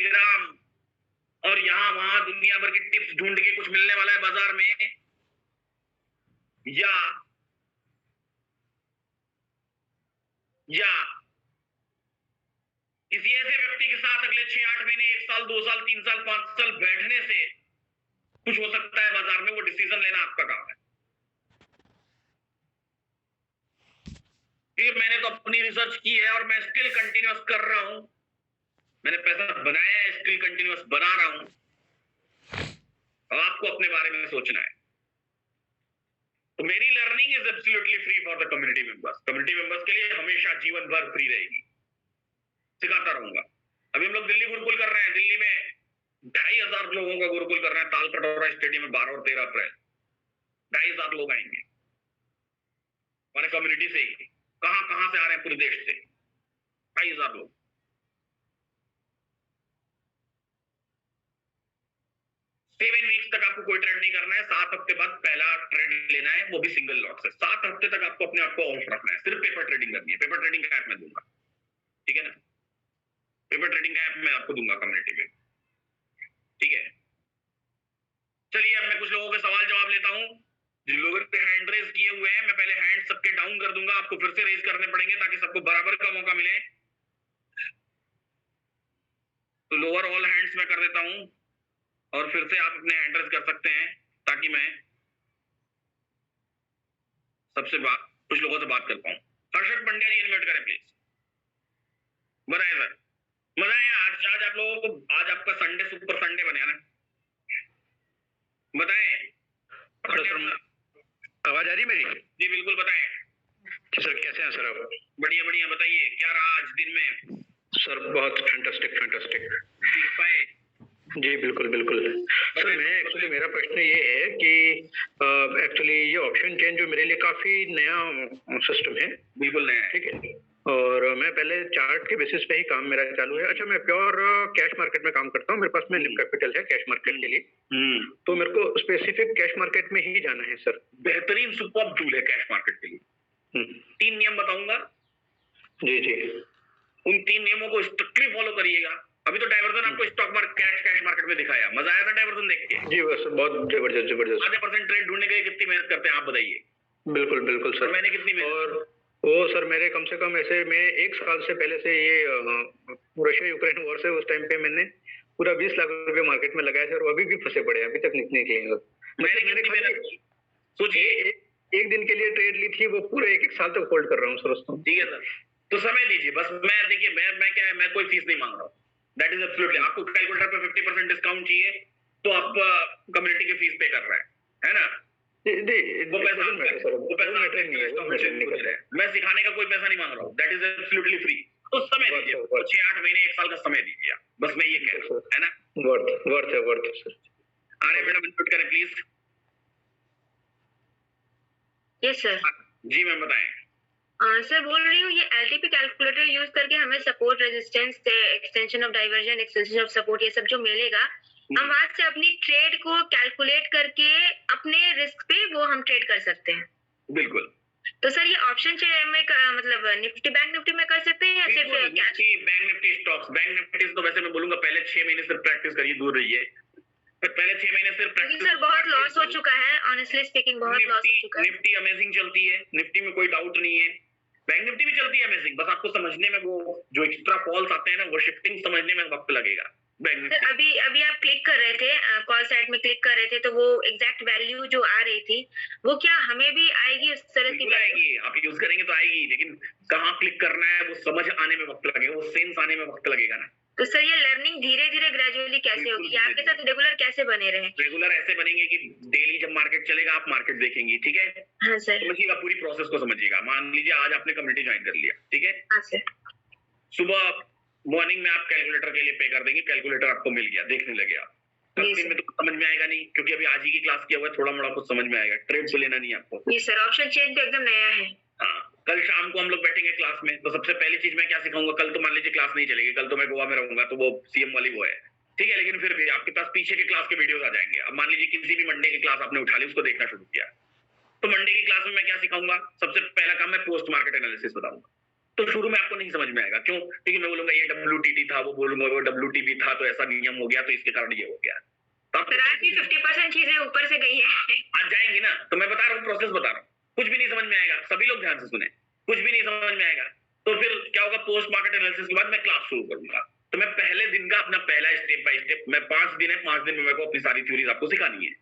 Telegram और यहाँ वहां दुनिया भर की टिप्स ढूंढ के कुछ मिलने वाला है बाजार में, या किसी ऐसे व्यक्ति के साथ अगले 6-8 महीने, 1 साल, 2 साल, 3 साल, 5 साल बैठने से कुछ हो सकता है बाजार में, वो डिसीजन लेना आपका काम है। मैंने तो अपनी रिसर्च की है और मैं स्टिल कंटिन्यूअस कर रहा हूं, मैंने पैसा बनाया है, स्टिल कंटिन्यूअस बना रहा हूं। और आपको अपने बारे में सोचना है। तो मेरी learning is absolutely free for the community members. Community members के लिए हमेशा जीवन भर फ्री रहेगी, सिखाता रहूंगा। अभी हम लोग दिल्ली गुरुकुल कर रहे हैं, दिल्ली में 2500 लोगों का गुरुकुल कर रहे हैं, तालकटोरा स्टेडियम में 12 और 13 अप्रैल 2500 लोग आएंगे हमारे कम्युनिटी से ही। कहां से आ रहे हैं? पूरे देश से 2500 लोग। 7 वीक्स तक आपको कोई ट्रेड नहीं करना है। 7 हफ्ते बाद पहला ट्रेड लेना है, वो भी सिंगल लॉट से। 7 हफ्ते तक आपको अपने आप को ऑफ रखना है, सिर्फ पेपर ट्रेडिंग करनी है। पेपर ट्रेडिंग का ऐप मैं दूंगा, ठीक है ना? पेपर ट्रेडिंग का ऐप मैं आपको दूंगा कम्युनिटी में, ठीक है? चलिए अब मैं कुछ लोगों के सवाल जवाब लेता हूं। जिन लोगों ने हैंड रेज किए हुए हैं, मैं पहले हैंड सबके डाउन कर दूंगा, आपको फिर से रेज करने पड़ेंगे ताकि सबको बराबर का मौका मिले। तो लोअर ऑल हैंड्स में कर देता हूं और फिर से आप अपने हैंड रेज कर सकते हैं ताकि मैं सबसे कुछ लोगों से बात कर पाऊं। हर्षद पंड्या जी इनवाइट करें प्लीज। बताएं सर, मजा है आज आप लोगों को? आज आपका संडे सुपर संडे बने ना? बताएं सर, आवाज आ रही मेरी? जी बिल्कुल, बताएं सर। कैसे हैं सर आप? बढ़िया बढ़िया, बताइए क्या रहा आज दिन में? सर बहुत फैंटास्टिक सीख पाए? जी बिल्कुल बिल्कुल सर। मैं एक्चुअली, मेरा प्रश्न ये है कि एक्चुअली ये ऑप्शन चेन जो मेरे लिए काफी नया सिस्टम है। बिल्कुल नया है, ठीक है। और मैं पहले चार्ट के बेसिस पे ही काम मेरा चालू है। अच्छा, मैं प्योर कैश मार्केट में काम करता हूँ, मेरे पास में निफ्ट कैपिटल है कैश मार्केट के लिए। तो मेरे को स्पेसिफिक कैश मार्केट में ही जाना है सर। बेहतरीन सुपर टूल है कैश मार्केट के लिए। 3 नियम बताऊंगा। जी जी, उन 3 नियमों को स्ट्रिक्टली फॉलो करिएगा। अभी तो डाइवर्जन आपको स्टॉक मार्केट कैश मार्केट में दिखाया, मजा आया था डाइवर्जन देख के? जी बस बहुत जबरदस्त। आधे % ट्रेड ढूंढने के लिए कितनी मेहनत करते हैं आप बताइए? बिल्कुल बिल्कुल सर। मैंने कितनी मेहनत? और वो सर मेरे कम से कम ऐसे मैं 1 साल से पहले से ये रशिया यूक्रेन वॉर से उस टाइम पे मैंने पूरा 20 लाख रुपए मार्केट में लगाए थे और अभी भी फंसे पड़े हैं, अभी तक निकले। मैंने सोचिए एक दिन के लिए ट्रेड ली थी, वो पूरे 1 साल तक होल्ड कर रहा हूँ सर उसको। ठीक है सर, तो समय दीजिए बस। मैं देखिए, मैं क्या है, मैं कोई फीस नहीं मांग रहा हूँ। दैट इज एब्सोल्युटली, आपको कैलकुलेटर पे 50% डिस्काउंट चाहिए तो आप कम्युनिटी की फीस पे कर रहे हैं, है ना? वो पैसा मैटर नहीं है, मैं सिखाने का कोई पैसा नहीं मांग रहा हूँ। That is absolutely free. तो समय दीजिए, 6-8 महीने 1 साल का समय दीजिए, बस मैं ये कह रहा हूँ, है ना? वर्थ है सर। आर्य मैडम इनपुट करें प्लीज। Yes sir. जी मैम बताएं। सर बोल रही हूँ, ये एलटीपी कैलकुलेटर यूज करके हमें support, resistance, extension of divergence, extension of support, ये सब जो मिलेगा, हम वहां से अपनी ट्रेड को कैलकुलेट करके अपने रिस्क पे वो हम ट्रेड कर सकते हैं। बिल्कुल। तो सर ये ऑप्शन में मतलब निफ्टी, बैंक निफ्टी में कर सकते हैं या सिर्फ cash? Bank Nifty stocks, bank Nifty तो वैसे मैं बोलूंगा पहले 6 महीने सिर्फ प्रैक्टिस करिए, दूर रहिए। पहले 6 महीने सिर्फ प्रैक्टिस। सर बहुत लॉस हो चुका है, ऑनेस्टली स्पीकिंग बहुत लॉस हो चुका है। निफ्टी अमेजिंग चलती है, निफ्टी में कोई डाउट नहीं है। बैंक निफ्टी भी चलती है अमेजिंग, बस आपको समझने में वो जो एक्स्ट्रा फॉल्स आते हैं ना, वो शिफ्टिंग समझने में वक्त लगेगा। सर अभी आप क्लिक कर रहे थे, कॉल साइड में क्लिक कर रहे थे, तो वो एग्जैक्ट वैल्यू जो आ रही थी वो क्या हमें भी आएगी उस तरह की? आएगी, आप यूज करेंगे तो आएगी, लेकिन कहाँ क्लिक करना है वो समझ आने में वक्त लगेगा, वो सेंस आने में वक्त लगेगा ना। तो सर ये लर्निंग धीरे धीरे ग्रेजुअली कैसे होगी? आपके साथ रेगुलर कैसे बने रहे? रेगुलर ऐसे बनेंगे कि डेली जब मार्केट चलेगा आप मार्केट देखेंगे, ठीक है? हाँ सर। समझिएगा, पूरी प्रोसेस को समझिएगा। मान लीजिए आज आपने कम्युनिटी ज्वाइन कर लिया, ठीक है? हाँ सर। सुबह मॉर्निंग में आप कैलकुलेटर के लिए पे कर देंगे, कैलकुलेटर आपको मिल गया, देखने लगे आप। दिन में तो समझ में आएगा नहीं, क्योंकि अभी आज ही की क्लास किया हुआ है, थोड़ा मोड़ा कुछ समझ में आएगा। ट्रेड तो लेना नहीं आपको। जी सर, ऑप्शन चेन तो एकदम नया है। हाँ, कल शाम को हम लोग बैठेंगे क्लास में, तो सबसे पहली चीज मैं क्या सिखाऊंगा? कल तो मान लीजिए क्लास नहीं चलेगी, कल तो मैं गोवा में रहूंगा, तो वो सीएम वाली वो है, ठीक है? लेकिन फिर भी आपके पास पीछे के क्लास के वीडियोस आ जाएंगे। अब मान लीजिए किसी भी मंडे की क्लास आपने उठा ली, उसको देखना शुरू किया, तो मंडे की क्लास में मैं क्या सिखाऊंगा? सबसे पहला काम मैं पोस्ट मार्केट एनालिसिस बताऊंगा। तो शुरू में आपको नहीं समझ में आएगा। क्यों? क्योंकि मैं बोलूंगा ये WTT था, वो बोलूंगा वो WTB था, तो ऐसा नियम हो गया, तो इसके कारण ये हो गया। तो आप सर आज भी 50% चीजें ऊपर से गई है। आज जाएंगी ना, तो मैं बता रहा हूँ, प्रोसेस बता रहा हूँ। कुछ भी नहीं समझ में आएगा, सभी लोग ध्यान से सुने, कुछ भी नहीं समझ में आएगा, तो फिर क्या होगा, पोस्ट मार्केट एनालिसिस के बाद मैं क्लास शुरू करूंगा। तो मैं पहले दिन का अपना पहला स्टेप बाय स्टेप, मैं 5 दिन है, 5 दिन में मेरे को अपनी सारी थ्योरीज आपको सिखानी है,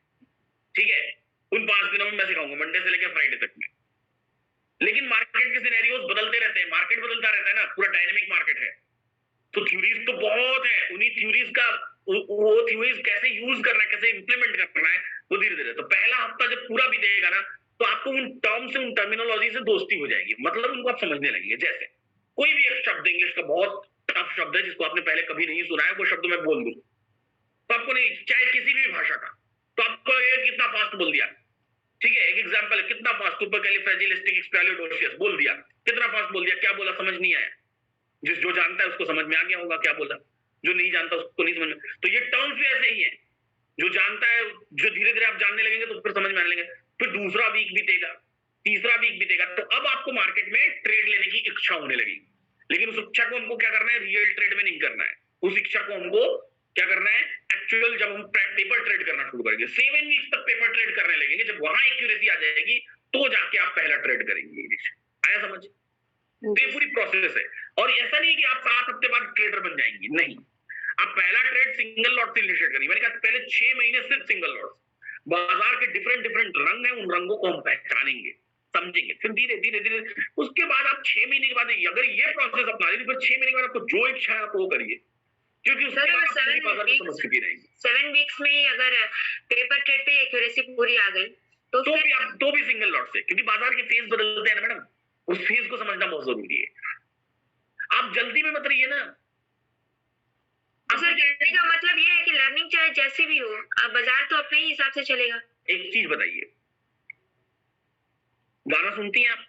ठीक है? उन 5 दिनों में मैं सिखाऊंगा, मंडे से लेकर फ्राइडे तक में। लेकिन मार्केट के सिनेरियोज बदलते रहते हैं, मार्केट बदलता रहता है ना, पूरा डायनेमिक मार्केट है, तो थ्योरीज तो बहुत है, उन्हीं थ्योरीज का वो थ्योरीज कैसे यूज करना है, कैसे इंप्लीमेंट करना है, वो धीरे धीरे। तो पहला हफ्ता जब पूरा बीतेगा ना, तो आपको उन टर्म से, उन टर्मिनोलॉजी से दोस्ती हो जाएगी, मतलब उनको आप समझने लगेंगे। जैसे कोई भी एक शब्द इंग्लिश का बहुत टफ शब्द है जिसको आपने पहले कभी नहीं सुना है, वो शब्द मैं बोल दूं तो आपको नहीं, चाहे किसी भी भाषा का, तो आपको लगेगा कितना फास्ट बोल दिया, ठीक है? एक एग्जांपल है, कितना फास्ट, सुपरकैलिफ्रैजिलिस्टिक्सपियालिडोसियस बोल दिया, कितना फास्ट बोल दिया, क्या बोला समझ नहीं आया। जो जानता है उसको समझ में आ गया होगा क्या बोला, जो नहीं जानता उसको नहीं समझ में। तो ये टर्म्स भी ऐसे ही है, जो जानता है, जो धीरे धीरे आप जानने लगेंगे तो फिर समझ में आने लगेंगे, फिर दूसरा वीक बीतेगा, तीसरा वीक बीतेगा, तो अब आपको मार्केट में ट्रेड लेने की इच्छा होने लगेगी। लेकिन उस इच्छा को हमको क्या करना है, रियल ट्रेड में नहीं करना है, उस इच्छा को हमको क्या करना है, एक्चुअल जब हम पेपर ट्रेड करना शुरू करेंगे, 7 वीक्स तक पेपर ट्रेड करने लगेंगे, जब वहां एक्यूरेसी आ जाएगी तो जाके आप पहला ट्रेड करेंगे। आया समझ? तो ये पूरी प्रोसेस है, और ऐसा नहीं कि आप 7 हफ्ते बाद ट्रेडर बन जाएंगे, नहीं। आप पहला ट्रेड सिंगल लॉट से इनिशिएट करेंगे। मैंने कहा पहले 6 महीने सिर्फ सिंगल लॉट, बाजार के डिफरेंट डिफरेंट रंग हैं, उन रंगों को हम पहचानेंगे, समझेंगे, फिर धीरे धीरे धीरे उसके बाद आप 6 महीने के बाद अगर ये प्रोसेस अपना लेंगे, फिर 6 महीने के बाद आपको जो इच्छा है आप वो करिए, क्योंकि उसके बाद आप पूरी बाजार को समझ चुकी रहेंगी। 7 वीक्स में ही अगर पेपर ट्रेड पे एक्यूरेसी पूरी आ गई तो भी सिंगल लॉट से, क्योंकि बाजार के फेज बदलते हैं ना मैडम, उस फेज को समझना बहुत जरूरी है। आप जल्दी में मत रहिए ना। सर कहने का मतलब ये है कि लर्निंग चाहे जैसी भी हो, अब बाजार तो अपने ही हिसाब से चलेगा। एक चीज बताइए, गाना सुनती हैं आप?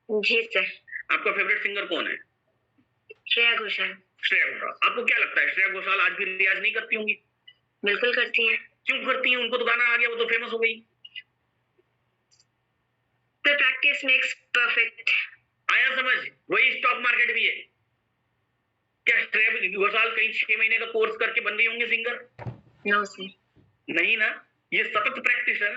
जी सर। आपका फेवरेट सिंगर कौन है? श्रेया घोषाल। श्रेया घोषाल। आपको क्या लगता है श्रेया घोषाल आज भी रियाज नहीं करती होंगी? बिल्कुल करती है। क्यों करती हैं? उनको तो गाना आ गया, वो तो फेमस हो गई। तो प्रैक्टिस मेक्स परफेक्ट। आया समझ? वही स्टॉक मार्केट भी है। क्या श्रेया घोषाल कहीं 6 महीने का कोर्स करके बन गई होंगी सिंगर? No sir. नहीं ना, ये सतत प्रैक्टिस है,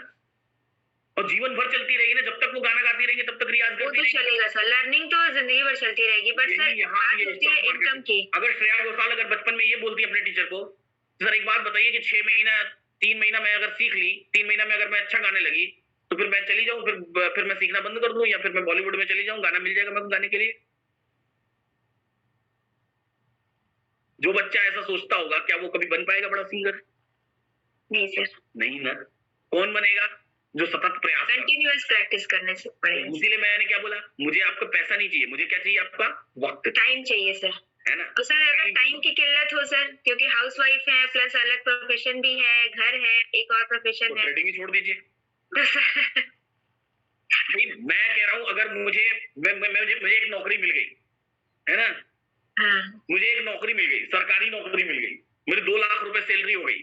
और जीवन भर चलती रहेगी ना, जब तक वो गाना गाती रहेंगी तब तक रियाज करती रहेगी। वो तो चलेगा सर, लर्निंग तो जिंदगी भर चलती रहेगी, बट सर बात होती है इनकम की। अगर श्रेया घोषाल अगर बचपन में ये बोलती है अपने टीचर को, सर एक बात बताइए कि 6 महीना 3 महीना मैं अगर सीख ली, 3 महीना में अगर मैं अच्छा गाने लगी, तो फिर मैं चली जाऊं, फिर मैं सीखना बंद कर दूं, या फिर मैं बॉलीवुड में चली जाऊं, गाना मिल जाएगा मेरे को गाने के लिए। जो बच्चा ऐसा सोचता होगा, क्या वो कभी बन पाएगा बड़ा सिंगर? नहीं सर। नहीं ना। कौन बनेगा? जो सतत प्रयास, कंटिन्यूअस प्रैक्टिस करने से पड़ेगा। इसीलिए मैंने क्या बोला, मुझे आपका पैसा नहीं चाहिए, मुझे क्या चाहिए, आपका वक्त, टाइम चाहिए सर, है ना? तो सर अगर टाइम की किल्लत हो सर, क्योंकि हाउसवाइफ है प्लस अलग प्रोफेशन भी है, घर है, एक और प्रोफेशन है, ट्रेडिंग ही छोड़ दीजिए। तो सर नहीं, मैं कह रहा हूँ अगर मुझे एक नौकरी मिल गई, है ना, हाँ। मुझे एक नौकरी मिल गई, सरकारी नौकरी मिल गई, मेरी 2 लाख रुपए सैलरी हो गई।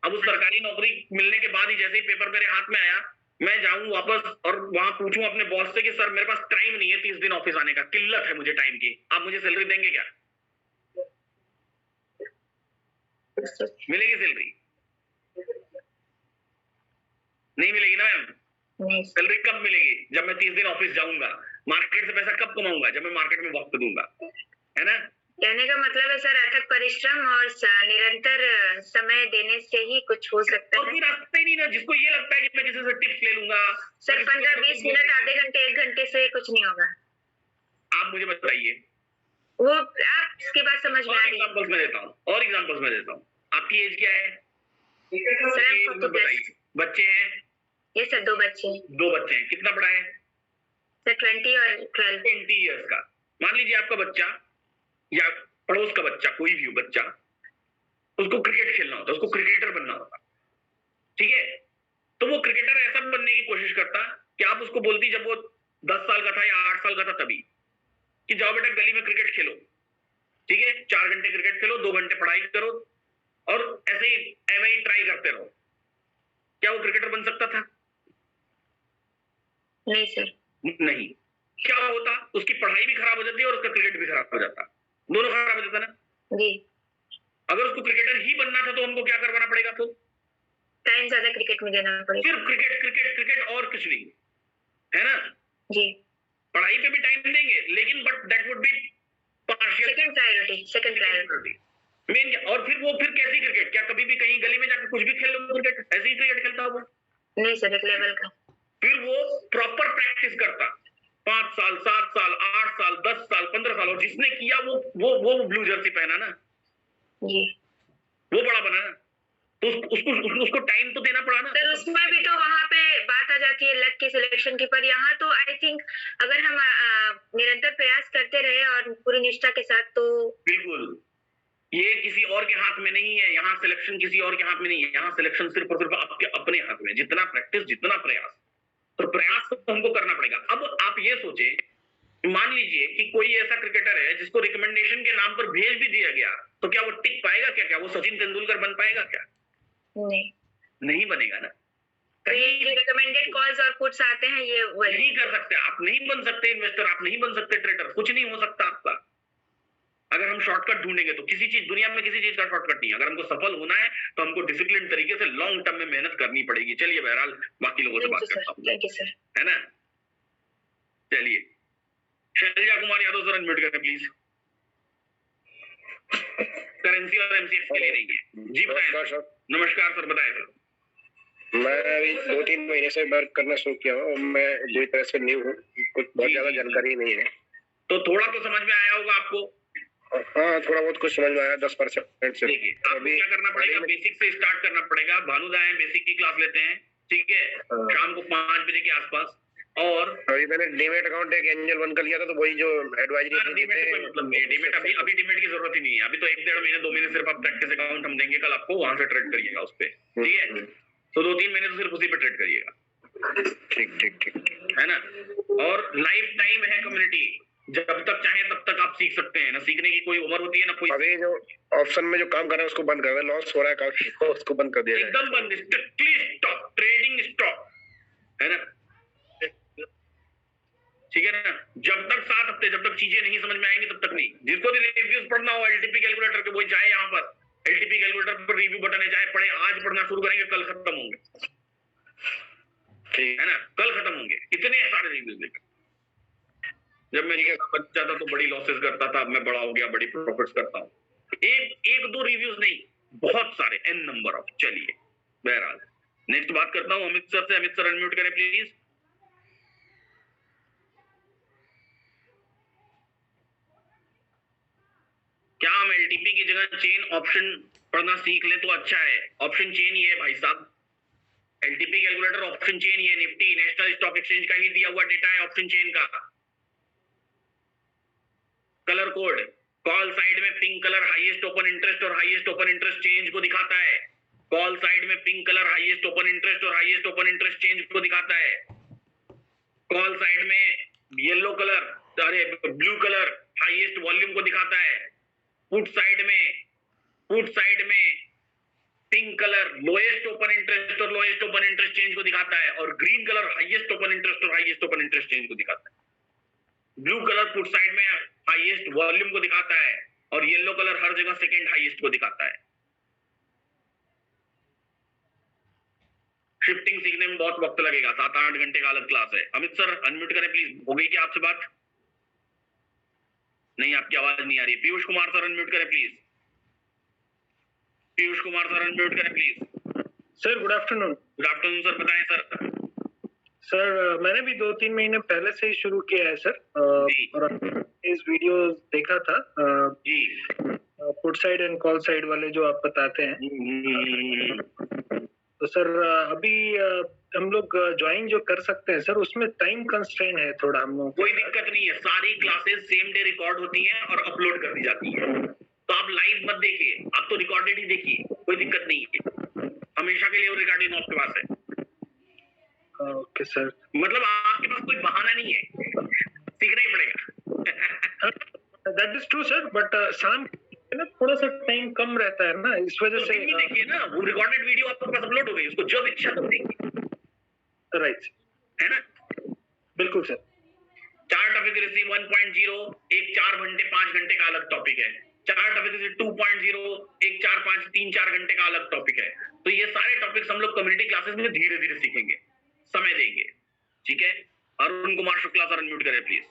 अब उस सरकारी नौकरी मिलने के बाद ही जैसे ही पेपर मेरे हाथ में आया, मैं जाऊं वापस और वहां पूछूं अपने बॉस से कि सर मेरे पास टाइम नहीं है 30 दिन ऑफिस आने का, किल्लत है मुझे टाइम की, आप मुझे सैलरी देंगे क्या? मिलेगी सैलरी? नहीं मिलेगी ना मैम। सैलरी कब मिलेगी? जब मैं 30 दिन ऑफिस जाऊंगा। मार्केट से पैसा कब कमाऊंगा? जब मैं मार्केट में वक्त दूंगा, है ना? कहने का मतलब है सर अथक परिश्रम और निरंतर समय देने से ही कुछ हो सकता है। और कोई रास्ता ही नहीं ना, जिसको ये लगता है कि मैं किसी से टिप्स ले लूंगा। सर 15-20 मिनट, आधे घंटे, 1 घंटे से कुछ नहीं होगा। आप मुझे बताइए, वो आप इसके बाद समझ में आ रही है। एग्जांपल्स में देता हूँ, आपकी एज क्या है? सर बताइए। बच्चे हैं? ये सर 2 बच्चे हैं। 2 बच्चे हैं। कितना बड़ा है? सर 20 और 12। 20 ईयर्स का। मान लीजिए आपका बच्चा या पड़ोस का बच्चा, कोई भी बच्चा, उसको क्रिकेट खेलना होता है, उसको क्रिकेटर बनना होता, ठीक है? तो वो क्रिकेटर ऐसा बनने की कोशिश करता कि आप उसको बोलती जब वो 10 साल का था या 8 साल का था तभी, कि जाओ बेटा गली में क्रिकेट खेलो, ठीक है? 4 घंटे क्रिकेट खेलो, 2 घंटे पढ़ाई करो, और ऐसे ही एवं ही ट्राई करते रहो। क्या वो क्रिकेटर बन सकता था? नहीं सर। नहीं। क्या होता, उसकी पढ़ाई भी खराब हो जाती और उसका क्रिकेट भी खराब हो जाता, दोनों खराब हो जाता ना। जी, अगर उसको क्रिकेटर ही बनना था तो हमको क्या करवाना पड़ेगा, तो टाइम ज्यादा क्रिकेट में देना पड़ेगा। सिर्फ क्रिकेट क्रिकेट क्रिकेट और कुछ नहीं, है ना। जी, पढ़ाई पे भी टाइम देंगे लेकिन but that would be partial, second priority. Main. और फिर कैसी क्रिकेट, क्या कभी भी कहीं गली में जाकर कुछ भी खेल लो क्रिकेट, ऐसे ही क्रिकेट खेलता वो? नहीं सर, एक लेवल का। फिर वो प्रॉपर प्रैक्टिस करता, 5 साल 7 साल 8 साल 10 साल 15 साल, और जिसने किया वो ब्लू जर्सी पहना ना, जी, वो बड़ा बना ना, तो उसको टाइम तो देना पड़ा ना। सर उसमें भी तो वहाँ पे बात आ जाती है लक की सिलेक्शन की, पर यहाँ तो आई थिंक अगर हम निरंतर प्रयास करते रहे और पूरी निष्ठा के साथ, तो बिल्कुल, ये किसी और के हाथ में नहीं है, यहाँ सिलेक्शन किसी और के हाथ में नहीं है, यहाँ सिलेक्शन सिर्फ और सिर्फ आपके अपने हाथ में। जितना प्रैक्टिस जितना प्रयास, तो प्रयास तो हमको करना पड़ेगा। अब आप ये सोचे, मान लीजिए कि कोई ऐसा क्रिकेटर है जिसको रिकमेंडेशन के नाम पर भेज भी दिया गया, तो क्या वो टिक पाएगा? क्या वो सचिन तेंदुलकर बन पाएगा? क्या नहीं बनेगा ना। तो ये जो रिकमेंडेड कॉल्स और पुट्स आते हैं, ये वही नहीं कर सकते, आप नहीं बन सकते इन्वेस्टर, आप नहीं बन सकते ट्रेडर, कुछ नहीं हो सकता आपका। अगर हम शॉर्टकट ढूंढेंगे तो किसी चीज, दुनिया में किसी चीज का शॉर्टकट नहीं है। अगर हमको सफल होना है तो हमको डिसिप्लिन तरीके से लॉन्ग टर्म में मेहनत करनी पड़ेगी। चलिए बहरहाल बाकी लोगों से बात करता हूँ, थैंक यू सर, है ना। चलिए, शैलजा कुमार यादव सर अनम्यूट करें प्लीज। करेंसी और एमसीएक्स के लिए नहीं है जी, बताएं सर। नमस्कार सर, बताएं सर। मैं अभी 2-3 महीने से वर्क करना शुरू किया हूँ। मैं पूरी तरह से न्यू हूँ, कुछ बहुत ज्यादा जानकारी नहीं है। तो थोड़ा तो समझ में आया होगा आपको? हाँ, थोड़ा बहुत कुछ समझ में आया, 10% से। देखिए, आपको क्या करना पड़ेगा, बेसिक से स्टार्ट करना पड़ेगा। भानु दाएं बेसिक की क्लास लेते हैं, ठीक है, शाम को 5 बजे के आसपास। और अभी मैंने डीमेट अकाउंट एक एंजल वन का लिया था, तो वही जो एडवाइजरी मतलब डीमेट अभी डीमेट की जरूरत ही नहीं है। अभी तो 1-1.5 महीने 2 महीने सिर्फ आप प्रैक्टिस अकाउंट हम देंगे कल आपको, वहां से ट्रेड करिएगा उस पे, ठीक है। तो 2-3 महीने तो सिर्फ उसी पे ट्रेड करिएगा, ठीक है ना। और लाइफ टाइम है कम्युनिटी, जब तक चाहे तब तक आप सीख सकते हैं ना। सीखने की कोई उम्र होती है ना कोई। अभी जो ऑप्शन में जो काम कर रहा है उसको बंद कर दे, लॉस हो रहा है काफी, उसको बंद कर दिया जाए। एकदम बंद, स्ट्रिक्टली स्टॉप, ट्रेडिंग स्टॉप, है ना, ठीक है ना। जब तक 7 हफ्ते, जब तक चीजें नहीं समझ में आएंगी तब तक नहीं। जिसको भी रिव्यूज पढ़ना हो एलटीपी कैलकुलेटर के, वो जाए यहाँ पर, एलटीपी कैलकुलेटर पर रिव्यू बटन है, जाए पढ़े। आज पढ़ना शुरू करेंगे, कल खत्म होंगे, ठीक है ना, कल खत्म होंगे इतने सारे रिव्यूज लेकर। जब मैं बच्चा था तो बड़ी लॉसेस करता था, अब मैं बड़ा हो गया, बड़ी प्रॉफिट्स करता हूँ। एक दो रिव्यूज नहीं, बहुत सारे, एन नंबर ऑफ। चलिए बहरहाल नेक्स्ट बात करता हूँ अमित सर से। अमित सर अनम्यूट करें प्लीज। क्या हम एलटीपी की जगह चेन ऑप्शन पढ़ना सीख लें तो अच्छा है? ऑप्शन चेन ही है भाई साहब, एलटीपी कैलकुलेटर ऑप्शन चेन ही है। निफ्टी नेशनल स्टॉक एक्सचेंज का ही दिया हुआ डेटा है ऑप्शन चेन का। कलर कोड, कॉल साइड में pink colour highest open interest और हाईएस्ट ओपन इंटरेस्ट चेंज को दिखाता है। कॉल साइड में pink colour highest open interest और हाईएस्ट ओपन इंटरेस्ट चेंज को दिखाता है। कॉल साइड में येलो कलर, अरे ब्लू कलर हाईएस्ट वॉल्यूम को दिखाता है। पुट साइड में pink colour lowest open interest और लोएस्ट ओपन इंटरेस्ट चेंज को दिखाता है, और green colour highest open interest और हाईएस्ट ओपन इंटरेस्ट चेंज को दिखाता है। ब्लू कलर पुट साइड में हाईएस्ट वॉल्यूम को दिखाता है, और येलो कलर हर जगह सेकंड हाईएस्ट को दिखाता है। शिफ्टिंग सीखने में बहुत वक्त लगेगा, 7-8 घंटे का अलग क्लास है। अमित सर अनम्यूट करें प्लीज। हो गई क्या आपसे बात? नहीं, आपकी आवाज नहीं आ रही है। पीयूष कुमार सर अनम्यूट करें please. Piyush Kumar sir unmute करें please. Sir good afternoon. Good afternoon sir, बताएं सर। सर मैंने भी 2-3 महीने पहले से ही शुरू किया है सर, और इस वीडियो देखा था जी, put side and call side वाले जो आप बताते हैं। तो सर अभी हम लोग ज्वाइन जो कर सकते हैं सर, उसमें टाइम कंस्ट्रेन है थोड़ा हम लोग। कोई दिक्कत नहीं है, सारी क्लासेस सेम डे रिकॉर्ड होती हैं और अपलोड कर दी जाती है। तो आप लाइव मत देखिए, आप तो रिकॉर्डेड ही देखिए, कोई दिक्कत नहीं है। हमेशा के लिए वो रिकॉर्डिंग आपके पास है। ओके सर, मतलब आपके पास कोई बहाना नहीं है, सीखना ही पड़ेगा। That is true sir, but शाम ना थोड़ा सा टाइम कम रहता है ना, इस वजह से। देखिए ना, वो रिकॉर्डेड वीडियो आपके पास अपलोड हो गई, उसको जब इच्छा तब देखिए, राइट है ना। बिल्कुल सर। चार्ट एफिकेसी 1.0 एक 4 घंटे 5 घंटे का अलग टॉपिक है। चार्ट एफिकेसी 2.0 एक 4-5-3-4 घंटे का अलग टॉपिक है। तो ये सारे टॉपिक्स हम लोग कम्युनिटी क्लासेस में धीरे धीरे सीखेंगे, समय देंगे, ठीक है। अरुण कुमार शुक्ला सर अनम्यूट करें प्लीज।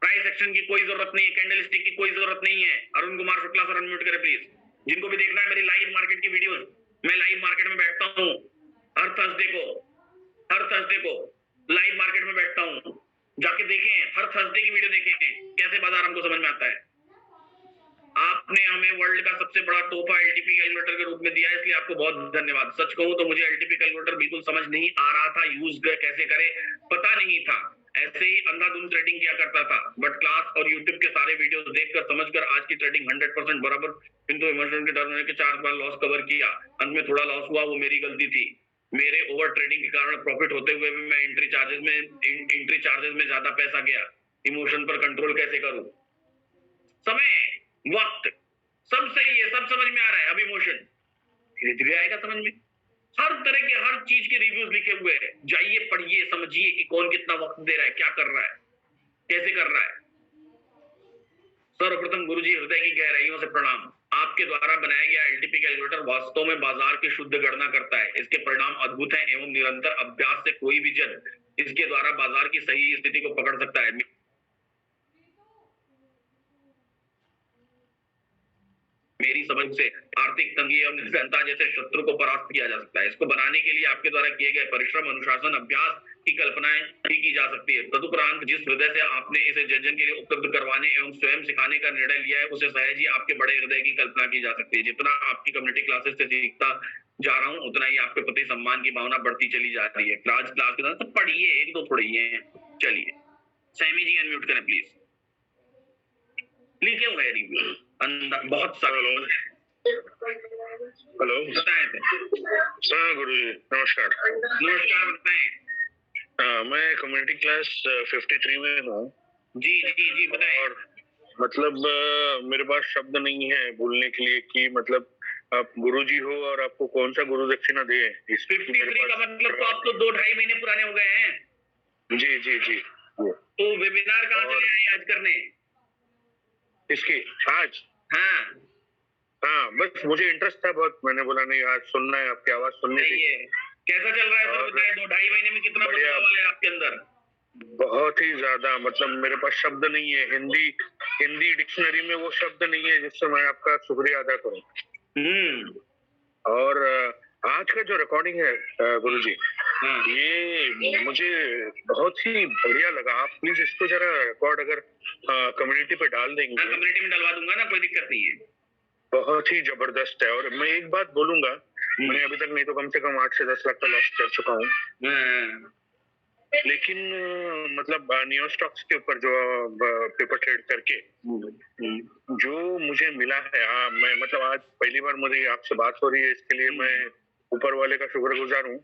प्राइस एक्शन की कोई जरूरत नहीं है, कैंडल स्टिक की कोई जरूरत नहीं है। अरुण कुमार शुक्ला सर अनम्यूट करें प्लीज। जिनको भी देखना है मेरी लाइव मार्केट की वीडियोस, मैं लाइव मार्केट में बैठता हूँ हर थर्सडे को लाइव मार्केट में बैठता हूँ, जाके देखें, हर थर्सडे की वीडियो देखें, कैसे बाजार हमको समझ में आता है। आपने हमें वर्ल्ड का सबसे बड़ा तोहफा एलटीपी कैलकुलेटर के रूप में दिया है, इसलिए आपको बहुत धन्यवाद। सच कहूं तो मुझे एलटीपी कैलकुलेटर बिल्कुल समझ नहीं आ रहा था, यूज कैसे करे पता नहीं था, ऐसे ही अंधाधुंध ट्रेडिंग किया करता था। बट क्लास और यूट्यूब के सारे वीडियोस देखकर समझकर आज की ट्रेडिंग 100% बराबर, किंतु इमोशन के डर होने के 4 बार लॉस कवर किया, अंत में थोड़ा लॉस हुआ, वो मेरी गलती थी। मेरे ओवर ट्रेडिंग के कारण प्रॉफिट होते हुए भी मैं एंट्री चार्जेस में ज्यादा पैसा गया। इमोशन पर कंट्रोल कैसे करूं? समय, वक्त, सब सही है, सब समझ में आ रहा है। अब इमोशन धीरे धीरे आएगा समझ में। हर तरह के हर चीज के रिव्यूज लिखे हुए हैं, जाइए पढ़िए, समझिए कि कौन कितना वक्त दे रहा है, क्या कर रहा है, कैसे कर रहा है। सर्वप्रथम गुरुजी हृदय की गहराइयों से प्रणाम। आपके द्वारा बनाया गया एलटीपी कैलकुलेटर वास्तव में बाजार की शुद्ध गणना करता है। इसके परिणाम अद्भुत हैं एवं निरंतर अभ्यास से कोई भी जन इसके द्वारा बाजार की सही स्थिति को पकड़ सकता है। मेरी समझ से आर्थिक तंगी और निर्धनता जैसे शत्रु को परास्त किया जा सकता है। इसको बनाने के लिए आपके द्वारा किए गए परिश्रम, अनुशासन, अभ्यास की कल्पनाएं भी की जा सकती है। तदुपरांत जिस हृदय से आपने इसे जन के लिए उपलब्ध करवाने एवं स्वयं सिखाने का निर्णय लिया है, उसे सहज ही आपके बड़े हृदय की कल्पना की जा सकती है। जितना आपकी कम्युनिटी क्लासेस से सीखता जा रहा हूँ, उतना ही आपके प्रति सम्मान की भावना बढ़ती चली जा रही है। क्लास के दौरान तो पढ़िए, एक दो थोड़ी है। चलिए सैमी जी अनम्यूट करें प्लीज। लिखे हुए रिव्यू बहुत सारे लोग। हेलो, बताएं थे। हाँ गुरु जी नमस्कार। नमस्कार, बताएं। मैं कम्युनिटी क्लास 53 में हूँ। जी बताएं। और मतलब मेरे पास शब्द नहीं है बोलने के लिए कि मतलब आप गुरुजी हो और आपको कौन सा गुरु दक्षिणा दे। 53 का मतलब तो आप तो 2-2.5 महीने पुराने हो गए हैं। जी। तो वेबिनार कहाँ चले आए आज करने? इसकी आज हाँ, बस मुझे इंटरेस्ट था बहुत, मैंने बोला नहीं आज सुनना है, आपकी आवाज सुननी सही थी। है। कैसा चल रहा है सर, बताएं। 2-2.5 महीने में कितना बदलाव है आपके अंदर? बहुत ही ज्यादा, मतलब मेरे पास शब्द नहीं है, हिंदी डिक्शनरी में वो शब्द नहीं है जिससे मैं आपका शुक्रिया अदा करूं। और आज का जो रिकॉर्डिंग है गुरुजी, ये मुझे बहुत ही बढ़िया लगा। आप प्लीज इसको जरा रिकॉर्ड अगर कम्युनिटी पे डाल देंगे। कम्युनिटी में डलवा दूंगा ना, कोई दिक्कत नहीं है। बहुत ही जबरदस्त है। और मैं एक बात बोलूंगा, मैंने अभी तक नहीं तो कम से कम 8 से 10 लाख का लॉस कर चुका हूँ, लेकिन मतलब नियो स्टॉक्स के ऊपर जो पेपर ट्रेड करके जो मुझे मिला है, मैं मतलब आज पहली बार मुझे आपसे बात हो रही है, इसके लिए मैं ऊपर वाले का शुक्रगुजार हूँ।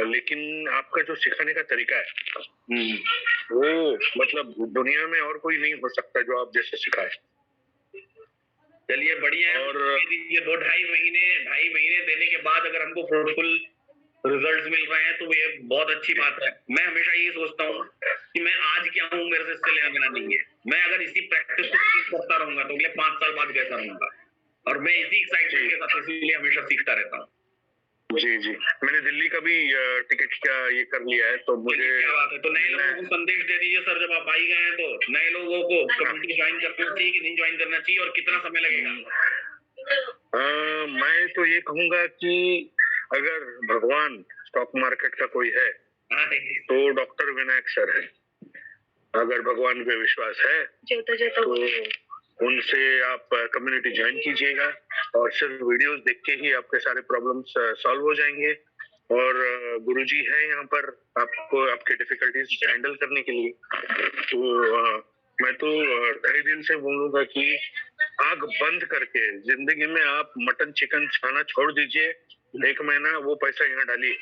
लेकिन आपका जो सिखाने का तरीका है वो मतलब दुनिया में और कोई नहीं हो सकता जो आप जैसे सिखाए। चलिए बढ़िया है। और ये 2-2.5 महीने देने के बाद अगर हमको फ्रूटफुल रिजल्ट्स मिल रहे हैं तो ये बहुत अच्छी बात है। मैं हमेशा ये सोचता हूँ कि मैं आज क्या हूँ मेरे से इससे लेना देना नहीं है। मैं अगर इसी प्रैक्टिस को करता रहूंगा तो अगले 5 साल बाद कैसा रहूंगा, और मैं इसी एक्साइटमेंट के साथ इसीलिए हमेशा सीखता रहता हूँ। जी मैंने दिल्ली का भी टिकट का ये कर लिया है, तो मुझे क्या बात है। तो नए लोगों को संदेश दे दीजिए सर, जब आप आई गए हैं तो नए लोगों को कम्युनिटी ज्वाइन करना चाहिए कि नहीं ज्वाइन करना चाहिए, और कितना समय लगेगा? मैं तो ये कहूंगा कि अगर भगवान स्टॉक मार्केट का कोई है तो डॉक्टर विनायक सर है। अगर भगवान पे विश्वास है तो उनसे आप कम्युनिटी ज्वाइन कीजिएगा, और सिर्फ वीडियोस देख के ही आपके सारे प्रॉब्लम्स सॉल्व हो जाएंगे। और गुरुजी हैं यहाँ पर आपको आपके डिफिकल्टीज हैंडल करने के लिए। तो मैं तो तहे दिल से बोलूंगा कि आग बंद करके जिंदगी में आप मटन चिकन खाना छोड़ दीजिए, 1 महीना वो पैसा यहाँ डालिए।